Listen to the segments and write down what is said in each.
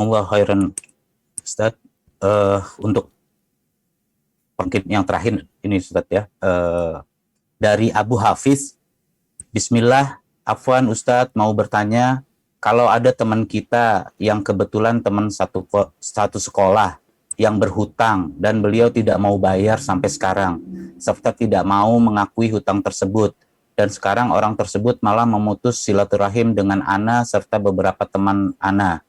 Allah khairan Ustaz. Untuk mungkin yang terakhir ini Ustaz ya, dari Abu Hafiz. Bismillah, Afwan Ustadz mau bertanya, kalau ada teman kita yang kebetulan teman satu sekolah yang berhutang dan beliau tidak mau bayar sampai sekarang, serta tidak mau mengakui hutang tersebut, dan sekarang orang tersebut malah memutus silaturahim dengan Ana serta beberapa teman Ana.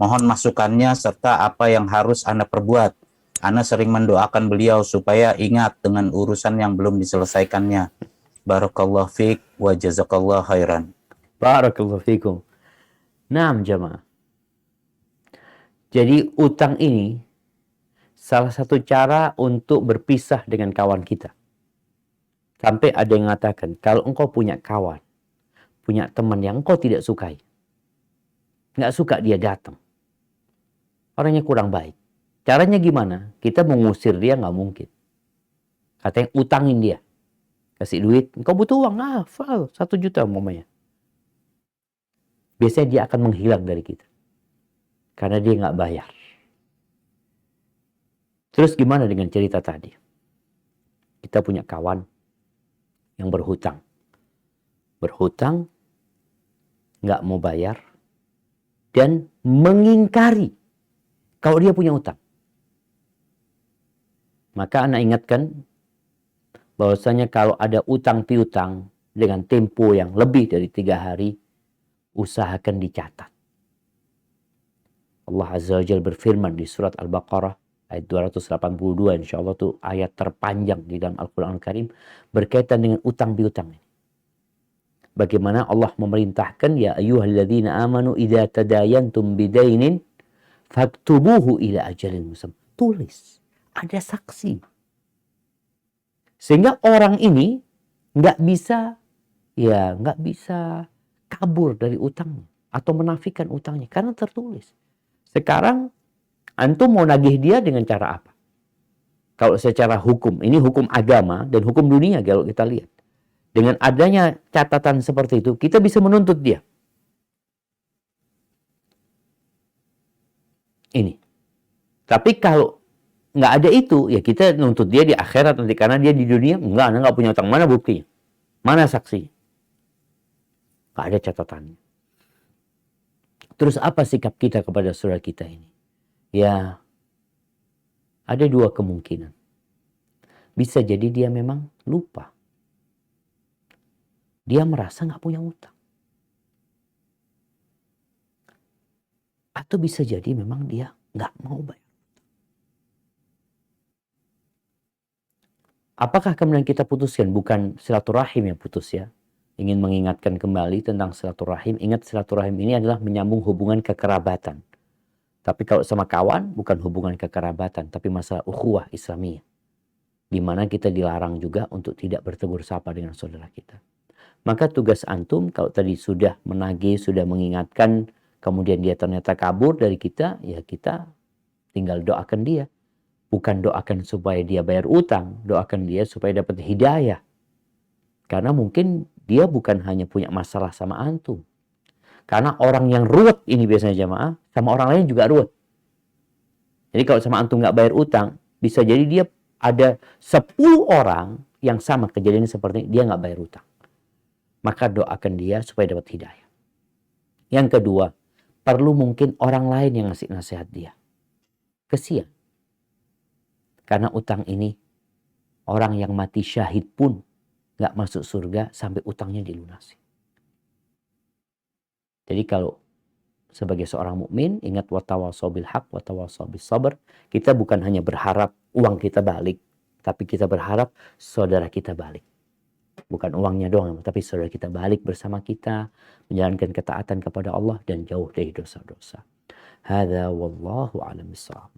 Mohon masukannya serta apa yang harus Ana perbuat. Ana sering mendoakan beliau supaya ingat dengan urusan yang belum diselesaikannya. Barakallahu fiik wa jazakallahu khairan. Barakallahu fiikum. Naam jamaah. Jadi utang ini salah satu cara untuk berpisah dengan kawan kita. Sampai ada yang mengatakan, kalau engkau punya kawan, punya teman yang engkau tidak sukai, nggak suka dia datang, orangnya kurang baik. Caranya gimana? Kita mengusir dia nggak mungkin. Katanya utangin dia. Kasih duit, engkau butuh uang, Fal, 1 juta umpamanya. Biasanya dia akan menghilang dari kita. Karena dia nggak bayar. Terus gimana dengan cerita tadi? Kita punya kawan yang berhutang. Berhutang, nggak mau bayar, dan mengingkari kalau dia punya utang. Maka anak ingatkan, bahwasanya kalau ada utang piutang dengan tempo yang lebih dari 3 hari, usahakan dicatat. Allah Azza wa Jalla berfirman di surat Al-Baqarah ayat 282, insya Allah itu ayat terpanjang di dalam Al-Quran Al-Karim berkaitan dengan utang piutang ini. Bagaimana Allah memerintahkan, ya ayyuhalladzina amanu idza tadayantum bidainin faktubuhu ila ajalin musamma. Tulis, ada saksi. Sehingga orang ini nggak bisa kabur dari utangnya atau menafikan utangnya karena tertulis. Sekarang antum mau nagih dia dengan cara apa? Kalau secara hukum, ini hukum agama dan hukum dunia kalau kita lihat. Dengan adanya catatan seperti itu, kita bisa menuntut dia. Ini. Tapi kalau nggak ada itu, ya kita nuntut dia di akhirat nanti. Karena dia di dunia, Anda nggak punya utang. Mana buktinya? Mana saksi? Nggak ada catatannya. Terus apa sikap kita kepada saudara kita ini? Ya, ada 2 kemungkinan. Bisa jadi dia memang lupa. Dia merasa nggak punya utang. Atau bisa jadi memang dia nggak mau bayar. Apakah kemudian kita putuskan? Bukan silaturahim yang putus ya. Ingin mengingatkan kembali tentang silaturahim. Ingat, silaturahim ini adalah menyambung hubungan kekerabatan. Tapi kalau sama kawan, bukan hubungan kekerabatan, tapi masalah ukhuwah Islamiyah. Di mana kita dilarang juga untuk tidak bertegur sapa dengan saudara kita. Maka tugas antum, kalau tadi sudah menagih, sudah mengingatkan, kemudian dia ternyata kabur dari kita, ya kita tinggal doakan dia. Bukan doakan supaya dia bayar utang, doakan dia supaya dapat hidayah. Karena mungkin dia bukan hanya punya masalah sama antum. Karena orang yang ruwet ini biasanya jamaah, sama orang lain juga ruwet. Jadi kalau sama antum nggak bayar utang, bisa jadi dia ada 10 orang yang sama kejadian seperti ini, dia nggak bayar utang. Maka doakan dia supaya dapat hidayah. Yang kedua, perlu mungkin orang lain yang ngasih nasihat dia. Kesian. Karena utang ini, orang yang mati syahid pun nggak masuk surga sampai utangnya dilunasi. Jadi kalau sebagai seorang mukmin, ingat watawasau bil haq, watawasau bis sabr. Kita bukan hanya berharap uang kita balik, tapi kita berharap saudara kita balik. Bukan uangnya doang, tapi saudara kita balik bersama kita, menjalankan ketaatan kepada Allah dan jauh dari dosa-dosa. Hadza wallahu a'lam bissawab.